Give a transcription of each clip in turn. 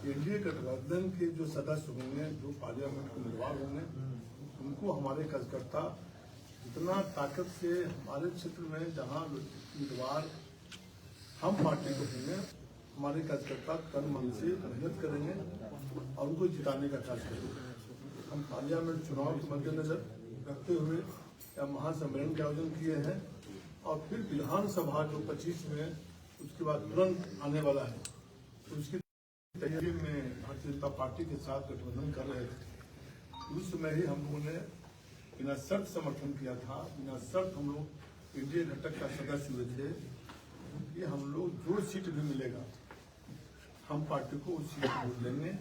NDA गठबंधन के जो सदस्य होंगे, जो पार्लियामेंट के उम्मीदवार होंगे, उनको हमारे कार्यकर्ता जितना ताकत से हमारे क्षेत्र में जहां उम्मीदवार हम पार्टी को होंगे, हमारे कार्यकर्ता तन मन से मेहनत करेंगे और उनको जिताने का कार्य करेंगे। हम पार्लियामेंट चुनाव के मद्देनजर रखते हुए या महासम्मेलन के आयोजन किए हैं और फिर विधानसभा जो 25 में उसके बाद तुरंत आने वाला है, उसकी तैयारी में भारतीय जनता पार्टी के साथ गठबंधन कर रहे थे। उस समय ही हम लोगों ने बिना शर्त समर्थन किया था, बिना शर्त हम लोग एनडीए घटक का सदस्य हुए थे कि हम लोग जो सीट भी मिलेगा हम पार्टी को उस सीट को लेंगे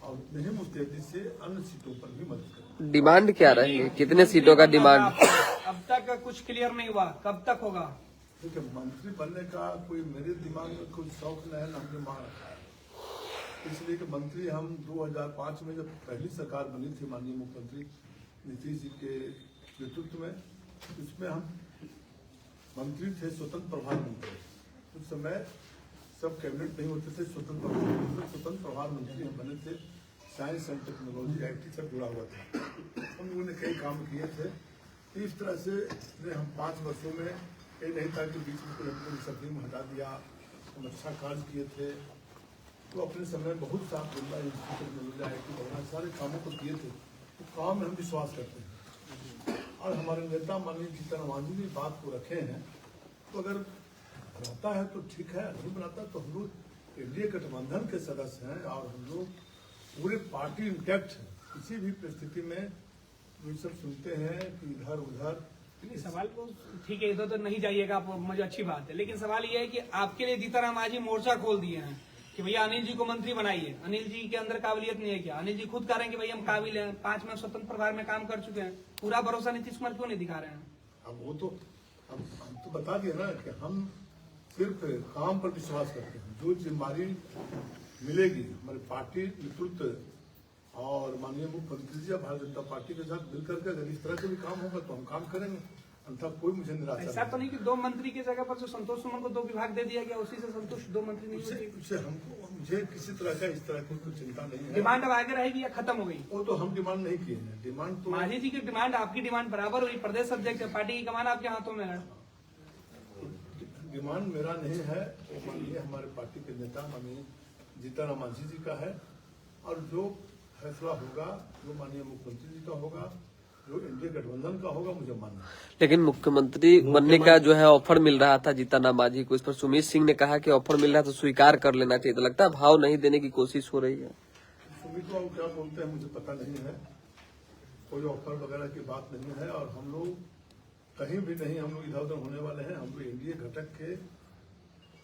और उतने ही मुस्तैदी से अन्य सीटों पर भी मदद करेंगे। डिमांड क्या रहेगी, कितने सीटों का डिमांड? अब तक कुछ क्लियर नहीं हुआ, कब तक होगा? देखिए, मंत्री बनने का कोई मेरे दिमाग में कोई शौक नहीं है, ना हमने मांग रखा है। इसलिए कि मंत्री हम 2005 में जब पहली सरकार बनी थी माननीय मुख्यमंत्री नीतीश जी के नेतृत्व में, उसमें हम मंत्री थे स्वतंत्र प्रभार मंत्री। उस समय सब कैबिनेट नहीं होते थे, स्वतंत्र प्रभार मंत्री हम बने थे। साइंस एंड टेक्नोलॉजी आईटी से जुड़ा हुआ था। हम लोगों ने कई काम किए थे। इस तरह से हम 5 वर्षों में ये नहीं था कि बीच में कोई हमको सब्जी में हटा दिया। हम अच्छा कार्य किए थे। तो अपने समय बहुत सा टेक्नोलॉजी आईटी वगैरह सारे कामों को किए थे। तो काम में हम विश्वास करते हैं और हमारे नेता माननीय जीतन राम जी भी बात को रखे हैं। तो अगर बनाता है तो ठीक है, नहीं बनाता तो हम लोग एनडीए गठबंधन के सदस्य हैं और हम लोग पूरे पार्टी इंटैक्ट है। किसी भी परिस्थिति में ये सब सुनते हैं कि इधर उधर। सवाल तो ठीक है, इधर तो नहीं जाइएगा आप, मुझे अच्छी बात है, लेकिन सवाल ये है कि आपके लिए जीतन आज ही मोर्चा खोल दिए हैं कि भैया अनिल जी को मंत्री बनाइए। अनिल जी के अंदर काबिलियत नहीं है क्या? अनिल जी खुद कह रहे हैं कि भैया हम काबिल हैं, 5 में स्वतंत्र प्रभार में काम कर चुके हैं। पूरा भरोसा नीतीश कुमार क्यों नहीं दिखा रहे हैं? अब वो तो हम तो बता दिए ना कि हम सिर्फ काम पर विश्वास करते हैं। जो जिम्मेदारी मिलेगी हमारी पार्टी नेतृत्व और माननीय मुख्यमंत्री जी भारतीय जनता पार्टी के साथ मिलकर के अगर इस तरह से भी काम होगा तो हम काम करेंगे। अन्यथा कोई मुझे निराशा ऐसा तो नहीं कि 2 मंत्री की जगह पर जो संतोष सुमन को 2 विभाग दे दिया गया, उसी से संतुष्ट 2 मंत्री नहीं होंगे? उससे हमको मुझे किसी तरह का इस तरह की कोई चिंता नहीं है। डिमांड अब आगे रहेगी या खत्म हो गई? वो तो हम डिमांड नहीं किए हैं। डिमांड तो मांझी जी की डिमांड आपकी डिमांड बराबर हुई। प्रदेश अध्यक्ष है, पार्टी की कमान आपके हाथों में है। डिमांड मेरा नहीं है, वो माननीय हमारे पार्टी के नेता माननीय जीतन राम मांझी जी का है और जो फैसला होगा जो माननीय मुख्यमंत्री जी का होगा, जो एनडीए गठबंधन का होगा, मुझे मानना है। लेकिन मुख्यमंत्री बनने का जो है ऑफर मिल रहा था जीतन राम मांझी को, इस पर सुमित सिंह ने कहा कि ऑफर मिल रहा है तो स्वीकार कर लेना चाहिए। तो लगता है भाव नहीं देने की कोशिश हो रही है। सुमित बाबू क्या बोलते हैं मुझे पता नहीं है, कोई ऑफर वगैरह की बात नहीं है और हम लोग कहीं भी नहीं, हम लोग इधर उधर होने वाले हैं। हम लोग एनडीए घटक के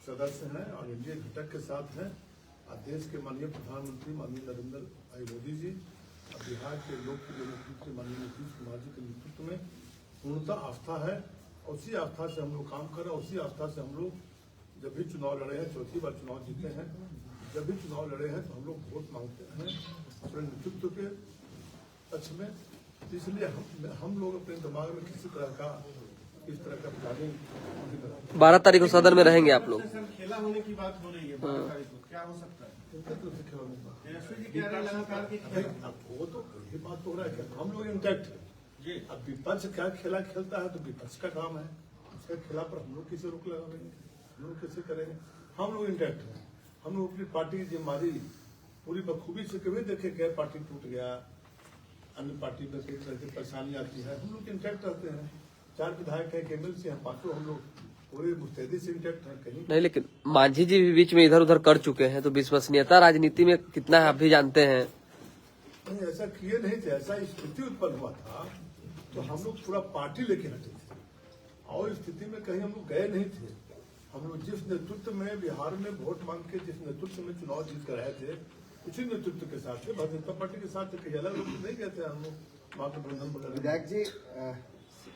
सदस्य हैं और एनडीए घटक के साथ हैं। देश के माननीय प्रधानमंत्री माननीय नरेंद्र भाई मोदी जी और बिहार के लोकप्रिय मुख्यमंत्री माननीय नीतीश कुमार जी के नेतृत्व में पूर्णतः आस्था है। उसी आस्था से हम लोग काम कर रहे हैं। उसी आस्था से हम लोग जब भी चुनाव लड़े हैं, 4थी बार चुनाव जीते हैं, जब भी चुनाव लड़े हैं तो हम लोग वोट मांगते हैं अपने नेतृत्व के पक्ष में। इसलिए हम लोग अपने दिमाग में किसी तरह का इस तरह का प्लानिंग 12 तारीख को सदन में रहेंगे आप लोग। खेला होने की बात हो रही है 12 तारीख को, क्या हो सकता है? वो तो ये बात हो रहा है कि हम लोग इंटैक्ट है। अब विपक्ष क्या खेला खेलता है तो विपक्ष का काम है, उसका खेला पर हम लोग कैसे रोक लगाएंगे, हम लोग कैसे करेंगे? हम लोग इंटैक्ट है। हम लोग अपनी पार्टी की जिम्मेदारी पूरी बखूबी से कभी देखे क्या पार्टी टूट गया, अन्य पार्टी में कई तरह की परेशानी आती है, हम लोग इंटैक्ट रहते हैं। 4 विधायक है, एमएलसी हैं, 5 हम लोग पूरे मुस्तैदी से इंटैक्ट हैं। कहीं नहीं, लेकिन मांझी जी भी बीच में इधर उधर कर चुके हैं, तो विश्वसनीयता राजनीति में कितना है आप भी जानते हैं। नहीं, ऐसा किए नहीं थे। ऐसा स्थिति उत्पन्न हुआ था तो हम लोग पूरा पार्टी लेके हटे थे और स्थिति में कहीं हम लोग गए नहीं थे। हम लोग जिस नेतृत्व में बिहार में वोट मांग के जिस नेतृत्व में चुनाव जीत कर आए थे, उसी नेतृत्व के साथ थे, भारतीय जनता पार्टी के साथ थे। कई अलग लोग नहीं गए थे हम लोग महागठबंधन वगैरह। विधायक जी,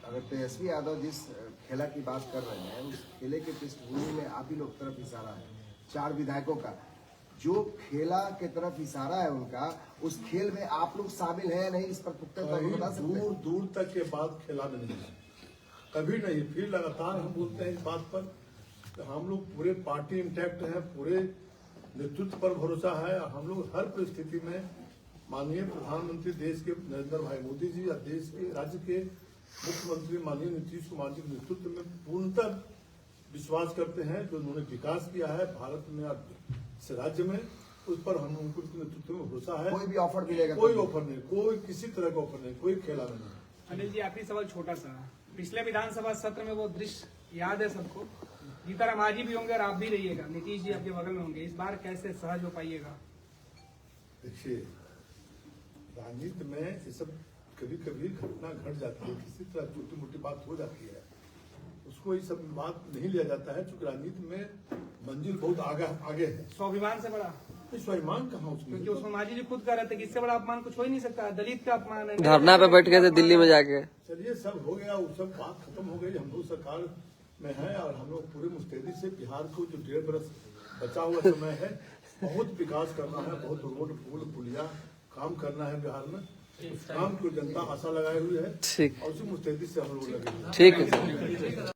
अगर तेजस्वी यादव जिस खेला की बात कर रहे हैं, उस खेले के पृष्ठभूमि में आप ही लोग तरफ इशारा है 4 विधायकों का, जो खेला के तरफ इशारा है उनका, उस खेल में आप लोग शामिल हैं नहीं, इस पर पुख्ता बता सकते हैं? दूर दूर तक के बात खेला में नहीं है, कभी नहीं। फिर लगातार हम बोलते हैं इस बात पर, हम लोग पूरे पार्टी इंटैक्ट है, पूरे नेतृत्व पर भरोसा है। और हम लोग हर परिस्थिति में माननीय प्रधानमंत्री देश के नरेंद्र भाई मोदी जी या देश के राज्य के मुख्यमंत्री माननीय नीतीश कुमार जी के नेतृत्व में पूर्णतः विश्वास करते हैं। जो उन्होंने विकास किया है भारत में और इस राज्य में, उस पर हम उनको नेतृत्व में भरोसा है। कोई भी ऑफर मिलेगा कोई ऑफर नहीं, कोई किसी तरह का ऑफर नहीं, कोई खेला नहीं। अनिल जी आखिरी सवाल छोटा सा, पिछले विधानसभा सत्र में वो दृश्य याद है सबको, जीताराम मांझी भी होंगे और आप भी रहिएगा, नीतीश जी आपके बगल में होंगे, इस बार कैसे सहज हो पाइएगा? देखिए, राजनीति में ये सब कभी कभी घटना घट जाती है, किसी तरह छोटी मोटी बात हो जाती है, उसको ये सब बात नहीं लिया जाता है। चूंकि राजनीति में मंजिल बहुत आगे है। स्वाभिमान से बड़ा, स्वाभिमान कहाँ उसमें? क्योंकि उसमें मांझी जी खुद कह रहे थे कि इससे बड़ा अपमान कुछ हो ही नहीं सकता, दलित का अपमान है। धरना पे बैठ गए थे दिल्ली में जाके। चलिए, सब हो गया, वो सब बात खत्म हो गई। हम लोग सरकार में है और हम लोग पूरे मुस्तैदी से बिहार को जो 1.5 बरस बचा हुआ समय है, बहुत विकास करना है, बहुत रोड पुल पुलिया काम करना है बिहार में। उस काम को जनता आशा लगाए हुई है ठीक, और उसी मुस्तैदी से हम लोग लगे। ठीक है।